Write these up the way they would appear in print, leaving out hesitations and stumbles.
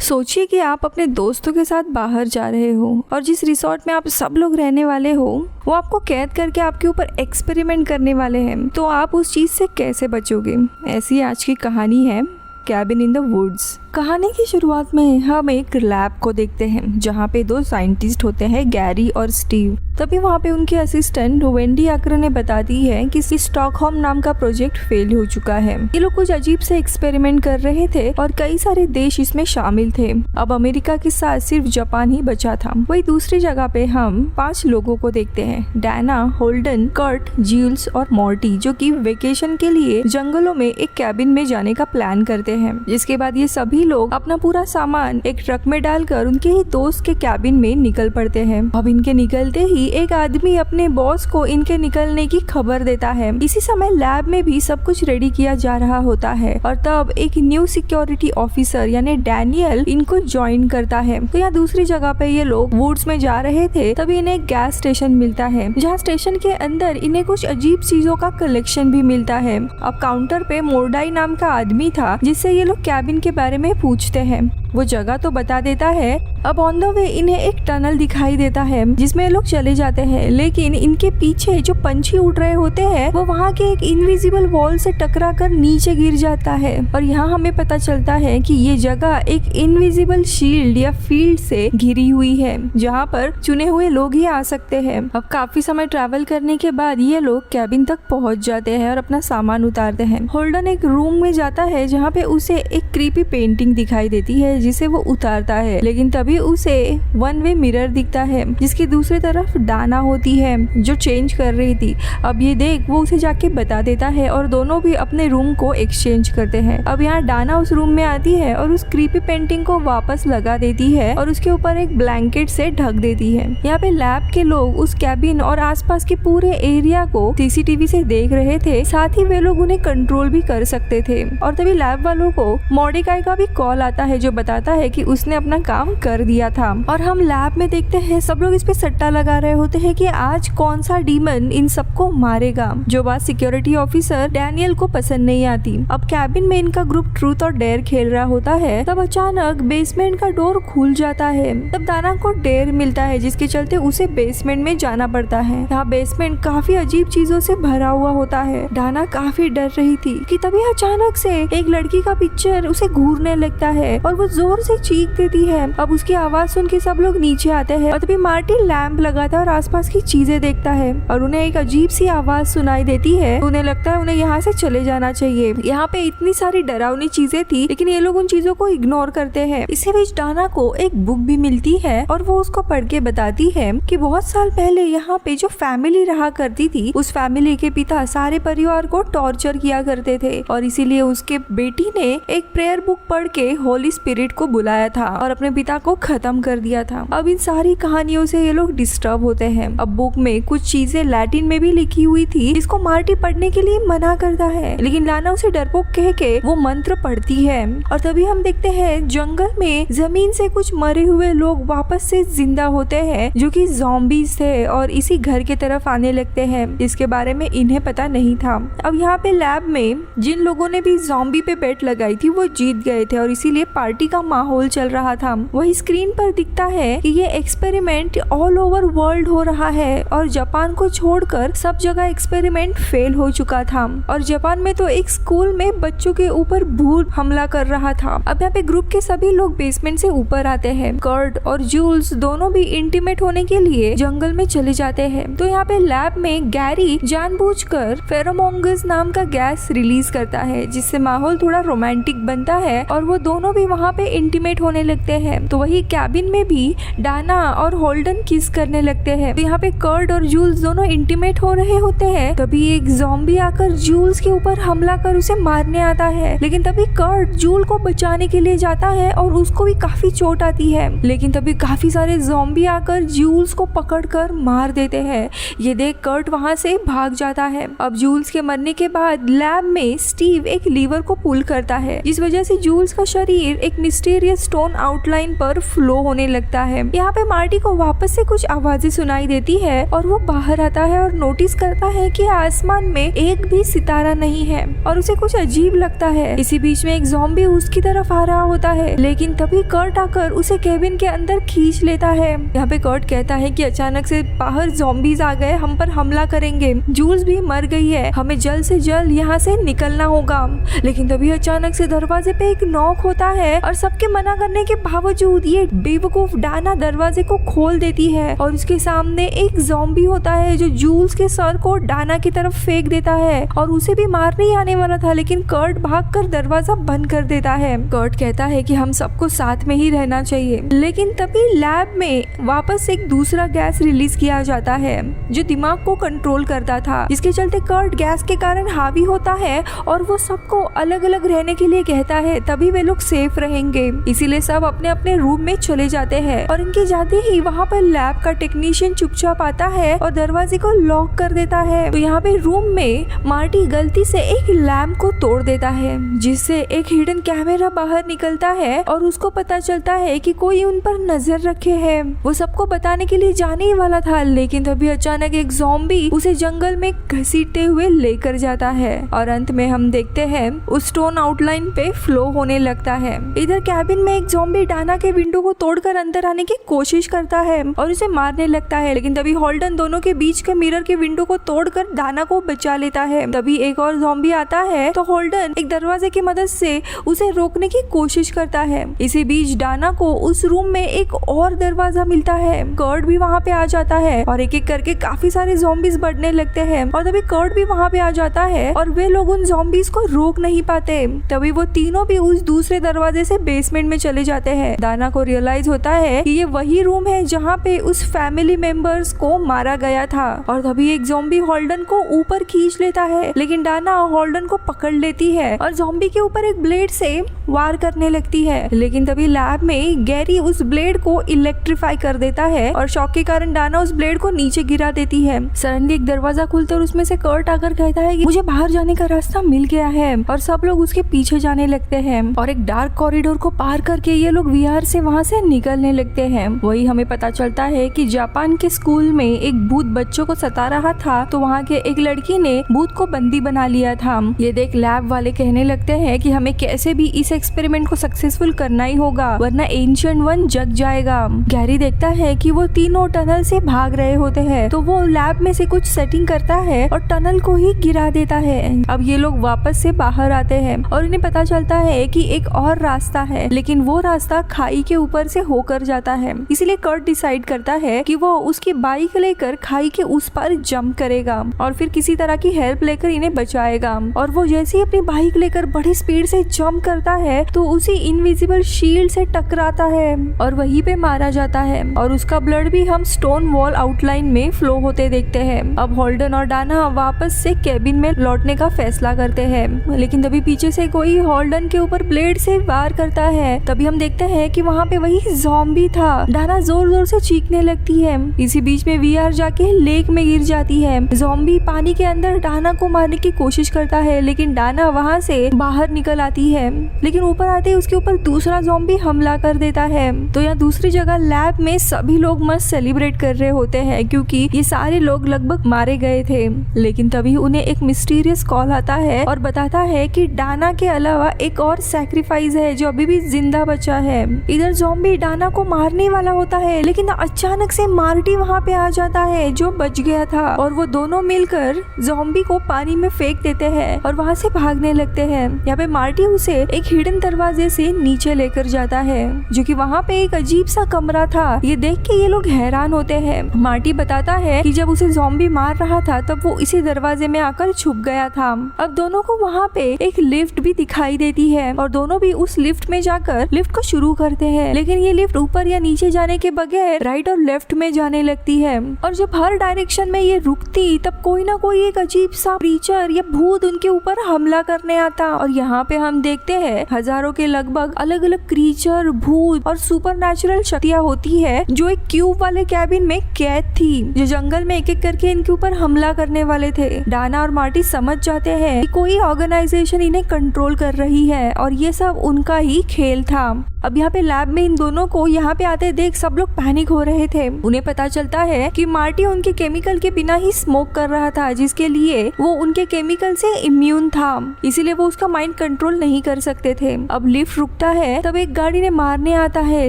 सोचिए कि आप अपने दोस्तों के साथ बाहर जा रहे हो और जिस रिसोर्ट में आप सब लोग रहने वाले हो वो आपको कैद करके आपके ऊपर एक्सपेरिमेंट करने वाले हैं, तो आप उस चीज़ से कैसे बचोगे। ऐसी आज की कहानी है कैबिन इन द वुड्स। कहानी की शुरुआत में हम एक लैब को देखते हैं जहाँ पे दो साइंटिस्ट होते हैं, गैरी और स्टीव। तभी वहाँ पे उनके असिस्टेंट वेंडी आकर ने बताती है कि स्टॉकहोम नाम का प्रोजेक्ट फेल हो चुका है। ये लोग कुछ अजीब से एक्सपेरिमेंट कर रहे थे और कई सारे देश इसमें शामिल थे। अब अमेरिका के साथ सिर्फ जापान ही बचा था। वही दूसरी जगह पे हम 5 लोगों को देखते हैं, डैना, होल्डन, कर्ट, ज्यूल्स और मॉर्टी, जो कि वेकेशन के लिए जंगलों में एक कैबिन में जाने का प्लान करते हैं। जिसके बाद ये सभी लोग अपना पूरा सामान एक ट्रक में डालकर उनके ही दोस्त के कैबिन में निकल पड़ते हैं। अब इनके निकलते ही एक आदमी अपने बॉस को इनके निकलने की खबर देता है। इसी समय लैब में भी सब कुछ रेडी किया जा रहा होता है और तब एक न्यू सिक्योरिटी ऑफिसर यानी डैनियल इनको ज्वाइन करता है। तो यहाँ दूसरी जगह पे ये लोग वुड्स में जा रहे थे, तभी इन्हें एक गैस स्टेशन मिलता है जहाँ स्टेशन के अंदर इन्हें कुछ अजीब चीजों का कलेक्शन भी मिलता है। अब काउंटर पे मोर्डाई नाम का आदमी था जिससे ये लोग कैबिन के बारे में पूछते हैं। वो जगह तो बता देता है। अब ऑन द वे इन्हें एक टनल दिखाई देता है जिसमें लोग चले जाते हैं, लेकिन इनके पीछे जो पंछी उड़ रहे होते हैं वो वहाँ के एक इनविजिबल वॉल से टकरा कर नीचे गिर जाता है। और यहाँ हमें पता चलता है कि ये जगह एक इनविजिबल शील्ड या फील्ड से घिरी हुई है जहाँ पर चुने हुए लोग ही आ सकते हैं। अब काफी समय ट्रैवल करने के बाद ये लोग कैबिन तक पहुँच जाते हैं और अपना सामान उतारते हैं। होल्डन एक रूम में जाता है जहाँ पे उसे एक क्रीपी पेंटिंग दिखाई देती है जिसे वो उतारता है, लेकिन तभी उसे वन वे मिरर दिखता है जिसकी दूसरी तरफ डाना होती है जो चेंज कर रही थी। अब ये देख वो उसे जाके बता देता है और दोनों भी अपने रूम को एक्सचेंज करते हैं। अब यहाँ डाना उस रूम में आती है और उस क्रीपी पेंटिंग को वापस लगा देती है और उसके ऊपर एक ब्लैंकेट से ढक देती है। यहाँ पे लैब के लोग उस कैबिन और आसपास के पूरे एरिया को सीसीटीवी से देख रहे थे, साथ ही वे लोग उन्हें कंट्रोल भी कर सकते थे। और तभी लैब वालों को मॉर्डेकाई का भी कॉल आता है जो बताता है कि उसने अपना काम कर दिया था। और हम लैब में देखते हैं सब लोग इस पे सट्टा लगा रहे होते हैं कि आज कौन सा डीमन इन सबको मारेगा, जो बात सिक्योरिटी ऑफिसर डैनियल को पसंद नहीं आती। अब कैबिन में इनका ग्रुप ट्रूथ और डेयर खेल रहा होता है, तब अचानक बेसमेंट का डोर खुल जाता है। तब दाना को डेयर मिलता है जिसके चलते उसे बेसमेंट में जाना पड़ता है। यहाँ बेसमेंट काफी अजीब चीजों से भरा हुआ होता है। दाना काफी डर रही थी कि तभी अचानक से एक लड़की का पिक्चर उसे घूरने लगता है और वो जोर से चीख देती है। अब उसकी आवाज सुन के सब लोग नीचे आते हैं और तभी मार्टिन लैंप लगाता है और आसपास की चीजें देखता है और उन्हें एक अजीब सी आवाज सुनाई देती है। उन्हें लगता है उन्हें यहाँ से चले जाना चाहिए। यहाँ पे इतनी सारी डरावनी चीजें थी लेकिन ये लोग उन चीजों को इग्नोर करते हैं। इसी बीच डाना को एक बुक भी मिलती है और वो उसको पढ़ के बताती है कि बहुत साल पहले यहाँ पे जो फैमिली रहा करती थी उस फैमिली के पिता सारे परिवार को टॉर्चर किया करते थे और इसीलिए उसके बेटी ने एक प्रेयर बुक पढ़ के होली स्पिरिट को बुलाया था और अपने पिता को खत्म कर दिया था। अब इन सारी कहानियों से ये लोग डिस्टर्ब होते हैं। अब बुक में कुछ चीजें लैटिन में भी लिखी हुई थी जिसको मार्टी पढ़ने के लिए मना करता है, लेकिन लाना उसे डरपोक कह के वो मंत्र पढ़ती है। और तभी हम देखते हैं जंगल में जमीन से कुछ मरे हुए लोग वापस से जिंदा होते हैं जो कि ज़ॉम्बीज थे और इसी घर की तरफ आने लगते हैं, इसके बारे में इन्हें पता नहीं था। अब यहाँ पे लैब में जिन लोगों ने भी ज़ॉम्बी पे बेट लगाई थी वो जीत गए थे और इसीलिए पार्टी का माहौल चल रहा था। वही स्क्रीन पर दिखता है कि ये एक्सपेरिमेंट ऑल ओवर वर्ल्ड हो रहा है और जापान को छोड़कर सब जगह एक्सपेरिमेंट फेल हो चुका था। और जापान में तो एक स्कूल में बच्चों के ऊपर भूत हमला कर रहा था। अब यहाँ पे ग्रुप के सभी लोग बेसमेंट से ऊपर आते हैं। कर्ट और जूल्स दोनों भी इंटीमेट होने के लिए जंगल में चले जाते हैं। तो यहाँ पे लैब में गैरी जानबूझकर फेरोमोंगस नाम का गैस रिलीज करता है जिससे माहौल थोड़ा रोमांटिक बनता है और वो दोनों भी वहाँ पे इंटीमेट होने लगते हैं। तो वही कैबिन में भी डाना और होल्डन किस करने लगते हैं। तो यहाँ पे कर्ट और जूल्स दोनों इंटीमेट हो रहे होते हैं। तभी एक ज़ॉम्बी आकर जूल्स के ऊपर हमला कर उसे मारने आता है, लेकिन तभी कर्ट जूल को बचाने के लिए जाता है और उसको भी काफी चोट आती है। लेकिन तभी काफी सारे ज़ॉम्बी आकर जूल्स को पकड़कर मार देते हैं। ये देख कर्ट वहाँ से भाग जाता है। अब जूल्स के मरने के बाद लैब में स्टीव एक लीवर को पुल करता है जिस वजह से जूल्स का शरीर एक मिस्टीरियस स्टोन आउटलाइन पर फ्लो होने लगता है। यहाँ पे मार्टी को वापस से कुछ आवाजें सुनाई देती है और वो बाहर आता है और नोटिस करता है कि आसमान में एक भी सितारा नहीं है और उसे कुछ अजीब लगता है। इसी बीच में एक ज़ॉम्बी उसकी तरफ आ रहा होता है, लेकिन तभी कर्ट आकर उसे केबिन के अंदर खींच लेता है। यहाँ पे कर्ट कहता है कि अचानक से बाहर ज़ॉम्बीज आ गए, हम पर हमला करेंगे, जूल्स भी मर गई है, हमें जल्द से जल्द यहाँ से निकलना होगा। लेकिन तभी अचानक से दरवाजे पे एक नॉक होता है और सबके मना करने के बावजूद ये बेवकूफ डाना दरवाजे को खोल देती है और उसके सामने एक ज़ॉम्बी होता है जो जूल्स के सर को डाना की तरफ फेंक देता है और उसे भी मारने ही आने वाला था, लेकिन कर्ट भागकर दरवाजा बंद कर देता है। कर्ट कहता है कि हम सबको साथ में ही रहना चाहिए, लेकिन तभी लैब में वापस एक दूसरा गैस रिलीज किया जाता है जो दिमाग को कंट्रोल करता था, जिसके चलते कर्ट गैस के कारण हावी होता है और वो सबको अलग अलग रहने के लिए कहता है, तभी वे लोग सेफ रहेंगे। इसीलिए सब अपने अपने रूम में चले जाते हैं और इनके जाते ही वहाँ पर लैब का टेक्नीशियन चुपचाप आता है और दरवाजे को लॉक कर देता है। तो यहाँ पे रूम में मार्टी गलती से एक लैम्प को तोड़ देता है, जिससे एक हिडन कैमरा बाहर निकलता है और उसको पता चलता है कि कोई उन पर नजर रखे है। वो सबको बताने के लिए जाने ही वाला था, लेकिन तभी अचानक एक ज़ॉम्बी उसे जंगल में घसीटते हुए लेकर जाता है और अंत में हम देखते हैं उस स्टोन आउटलाइन पे फ्लो होने लगता है। इधर कैबिन में एक ज़ॉम्बी डाना के विंडो को तोड़कर अंदर आने की कोशिश करता है और उसे मारने लगता है, लेकिन तभी हॉल्डन दोनों के बीच के मिरर के विंडो को तोड़कर डाना को बचा लेता है। तभी एक और ज़ॉम्बी आता है तो हॉल्डन एक दरवाजे की मदद से उसे रोकने की कोशिश करता है। इसी बीच डाना को उस रूम में एक और दरवाजा मिलता है। कर्ट भी वहाँ पे आ जाता है और एक एक करके काफी सारे ज़ॉम्बीज बढ़ने लगते हैं और तभी कर्ट भी वहाँ पे आ जाता है और वे लोग उन ज़ॉम्बीज को रोक नहीं पाते। तभी वो तीनों भी उस दूसरे दरवाजे से बेसमेंट में चले जाते हैं। डाना को रियलाइज होता है कि ये वही रूम है जहाँ पे उस फैमिली मेंबर्स को मारा गया था और तभी एक ज़ॉम्बी हॉल्डन को ऊपर खींच लेता है, लेकिन डाना हॉल्डन को पकड़ लेती है और ज़ॉम्बी के ऊपर एक ब्लेड से वार करने लगती है। लेकिन तभी लैब में गैरी उस ब्लेड को इलेक्ट्रीफाई कर देता है और शॉक के कारण डाना उस ब्लेड को नीचे गिरा देती है। सडनली एक दरवाजा खुलता है और उसमें से कर्ट आकर कहता है कि मुझे बाहर जाने का रास्ता मिल गया है और सब लोग उसके पीछे जाने लगते हैं और एक डार्क कॉरिडोर को पार करके ये लोग वीआर से वहाँ से निकलने लगते हैं। वही हमें पता चलता है कि जापान के स्कूल में एक भूत बच्चों को सता रहा था, तो वहाँ के एक लड़की ने भूत को बंदी बना लिया था। ये देख लैब वाले कहने लगते हैं कि हमें कैसे भी इस एक्सपेरिमेंट को सक्सेसफुल करना ही होगा, वरना एंशिएंट वन जग जाएगा। गैरी देखता है कि वो तीनों टनल से भाग रहे होते हैं, तो वो लैब में से कुछ सेटिंग करता है और टनल को ही गिरा देता है। अब ये लोग वापस से बाहर आते हैं और इन्हें पता चलता है कि एक और रास्ता है, लेकिन वो रास्ता खाई के ऊपर से होकर जाता है। इसलिए कर्ट डिसाइड करता है कि वो उसकी बाइक लेकर खाई के उस पार जंप करेगा और फिर किसी तरह की हेल्प लेकर इन्हें बचाएगा। और वो जैसे ही अपनी बाइक लेकर बड़ी स्पीड से जंप करता है तो उसी इनविजिबल शील्ड से टकराता है और वहीं पे मारा जाता है और उसका ब्लड भी हम स्टोन वॉल आउटलाइन में फ्लो होते देखते हैं। अब हॉल्डन और डाना वापस से केबिन में लौटने का फैसला करते हैं, लेकिन तभी पीछे से कोई हॉल्डन के ऊपर ब्लेड से वार करता है। तभी हम देखते हैं कि वहाँ पे वही ज़ॉम्बी था। डाना जोर जोर से चीखने लगती है। इसी बीच में वीआर जाके लेक में गिर जाती है। ज़ॉम्बी पानी के अंदर डाना को मारने की कोशिश करता है, लेकिन डाना वहाँ से बाहर निकल आती है, लेकिन ऊपर आते ही उसके ऊपर दूसरा ज़ॉम्बी हमला कर देता है। तो यहाँ दूसरी जगह लैब में सभी लोग मस्त सेलिब्रेट कर रहे होते हैं क्योंकि ये सारे लोग लगभग मारे गए थे। लेकिन तभी उन्हें एक मिस्टीरियस कॉल आता है और बताता है कि डाना के अलावा एक और सैक्रिफाइस है जो अभी भी जिंदा बचा है। इधर ज़ॉम्बी डाना को मारने वाला होता है, लेकिन अचानक से मार्टी वहाँ पे आ जाता है जो बच गया था और वो दोनों मिलकर ज़ॉम्बी को पानी में फेंक देते हैं और वहाँ से भागने लगते हैं। यहाँ पे मार्टी उसे एक हिडन दरवाजे से नीचे लेकर जाता है जो कि वहाँ पे एक अजीब सा कमरा था। ये देख के ये लोग हैरान होते हैं। मार्टी बताता है कि जब उसे ज़ॉम्बी मार रहा था तब वो इसी दरवाजे में आकर छुप गया था। अब दोनों को वहाँ पे एक लिफ्ट भी दिखाई देती है और दोनों भी उस लिफ्ट में जाकर लिफ्ट को शुरू करते हैं, लेकिन ये लिफ्ट ऊपर या नीचे जाने के बगैर राइट और लेफ्ट में जाने लगती है और जब हर डायरेक्शन में ये रुकती तब कोई ना कोई एक अजीब सा क्रीचर या भूत उनके ऊपर हमला करने आता। और यहाँ पे हम देखते हैं हजारों के लगभग अलग अलग क्रीचर, भूत और सुपरनैचुरल शक्तियाँ होती है जो एक क्यूब वाले कैबिन में कैद थी, जो जंगल में एक एक करके इनके ऊपर हमला करने वाले थे। डाना और मार्टी समझ जाते हैं कि कोई ऑर्गेनाइजेशन इन्हें कंट्रोल कर रही है और ये सब उनका ही खेल था। अब यहाँ पे लैब में इन दोनों को यहाँ पे आते देख सब लोग पैनिक हो रहे थे। उन्हें पता चलता है कि मार्टी उनके केमिकल के बिना ही स्मोक कर रहा था, जिसके लिए वो उनके केमिकल से इम्यून था, इसीलिए वो उसका माइंड कंट्रोल नहीं कर सकते थे। अब लिफ्ट रुकता है, तब एक गाड़ी ने मारने आता है,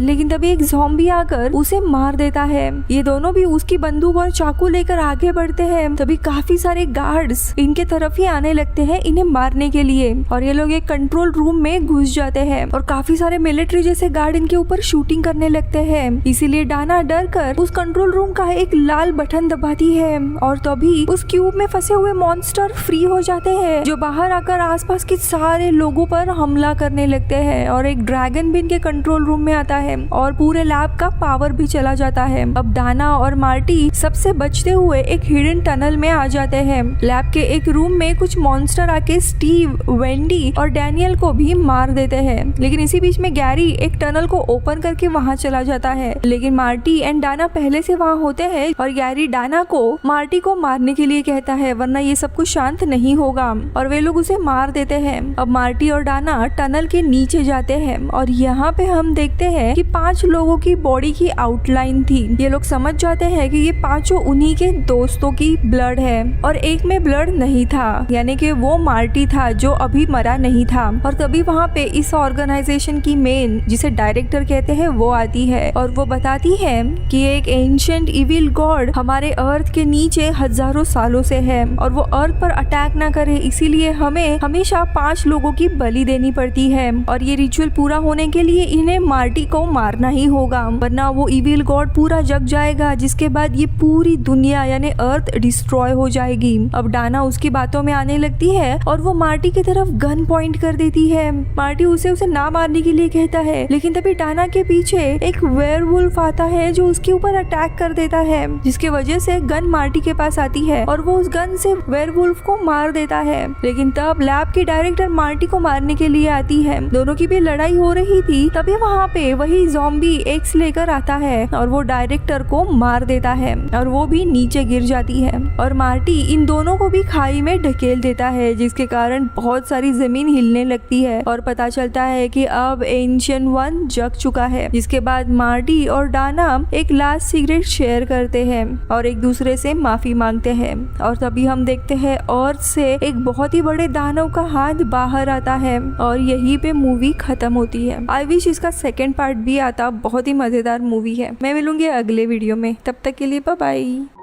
लेकिन तभी एक ज़ॉम्बी आकर उसे मार देता है। ये दोनों भी उसकी बंदूक और चाकू लेकर आगे बढ़ते हैं। तभी काफी सारे गार्ड्स इनके तरफ ही आने लगते हैं इन्हें मारने के लिए, और ये लोग एक कंट्रोल रूम में घुस जाते हैं और काफी सारे मिलिट्री जैसे गार्ड इनके ऊपर शूटिंग करने लगते हैं। इसीलिए डाना डर कर उस कंट्रोल रूम का एक लाल बटन दबाती है और तभी उस क्यूब में फंसे हुए मॉन्स्टर फ्री हो जाते हैं, जो बाहर आकर आसपास के सारे लोगों पर हमला करने लगते हैं। और एक ड्रैगन भी इनके कंट्रोल रूम में आता है और पूरे लैब का पावर भी चला जाता है। अब डाना और मार्टी सबसे बचते हुए एक हिडन टनल में आ जाते हैं। लैब के एक रूम में कुछ मॉन्स्टर आके स्टीव, वेंडी और डैनियल को भी मार देते हैं, लेकिन इसी बीच में गैरी एक टनल को ओपन करके वहां चला जाता है। लेकिन मार्टी एंड डाना पहले से वहां होते हैं और गैरी डाना को मार्टी को मारने के लिए कहता है, वरना ये सब कुछ शांत नहीं होगा, और वे लोग उसे मार देते हैं। अब मार्टी और डाना टनल के नीचे जाते हैं और यहाँ पे हम देखते हैं कि 5 लोगों की बॉडी की आउटलाइन थी। ये लोग समझ जाते हैं कि ये 5 उन्हीं के दोस्तों की ब्लड है और एक में ब्लड नहीं था, यानी कि वो मार्टी था जो अभी मरा नहीं था। और तभी वहाँ पे इस ऑर्गेनाइजेशन की मेन, जिसे डायरेक्टर कहते हैं, वो आती है और वो बताती है कि एक एंशिएंट इविल गॉड हमारे अर्थ के नीचे हजारों सालों से है और वो अर्थ पर अटैक ना करे, इसीलिए हमें हमेशा 5 लोगों की बलि देनी पड़ती है और ये रिचुअल पूरा होने के लिए इन्हें मार्टी को मारना ही होगा, वरना वो इविल गॉड पूरा जग जाएगा, जिसके बाद ये पूरी दुनिया यानी अर्थ डिस्ट्रॉय हो जाएगी। अब डाना उसकी बातों में आने लगती है और वो मार्टी की तरफ गन पॉइंट कर देती है। मार्टी उसे ना मारने के लिए कहता है, लेकिन तभी डाना के पीछे एक वेयरवुल्फ आता है जो उसके ऊपर अटैक कर देता है, जिसके वजह से गन मार्टी के पास आती है और वो उस गन से वेयरवुल्फ को मार देता है। लेकिन तब लैब की डायरेक्टर मार्टी को मारने के लिए आती है। दोनों की भी लड़ाई हो रही थी, तभी वहाँ पे वही ज़ॉम्बी एक्स लेकर आता है और वो डायरेक्टर को मार देता है और वो भी नीचे गिर जाती है और मार्टी इन दोनों को भी खाई में ढकेल देता है, जिसके कारण बहुत सारी जमीन हिलने लगती है और पता चलता है कि अब एंशिएंट वन जग चुका है। जिसके बाद मार्टी और डाना एक लास्ट सिगरेट शेयर करते हैं और एक दूसरे से माफी मांगते हैं और तभी हम देखते हैं अर्थ से एक बहुत ही बड़े दानव का हाथ बाहर आता है और यहीं पे मूवी खत्म होती है। आई विश इसका सेकेंड पार्ट भी आता, बहुत ही मजेदार मूवी है। मैं मिलूंगी अगले वीडियो में, तब तक के लिए बाय बाय।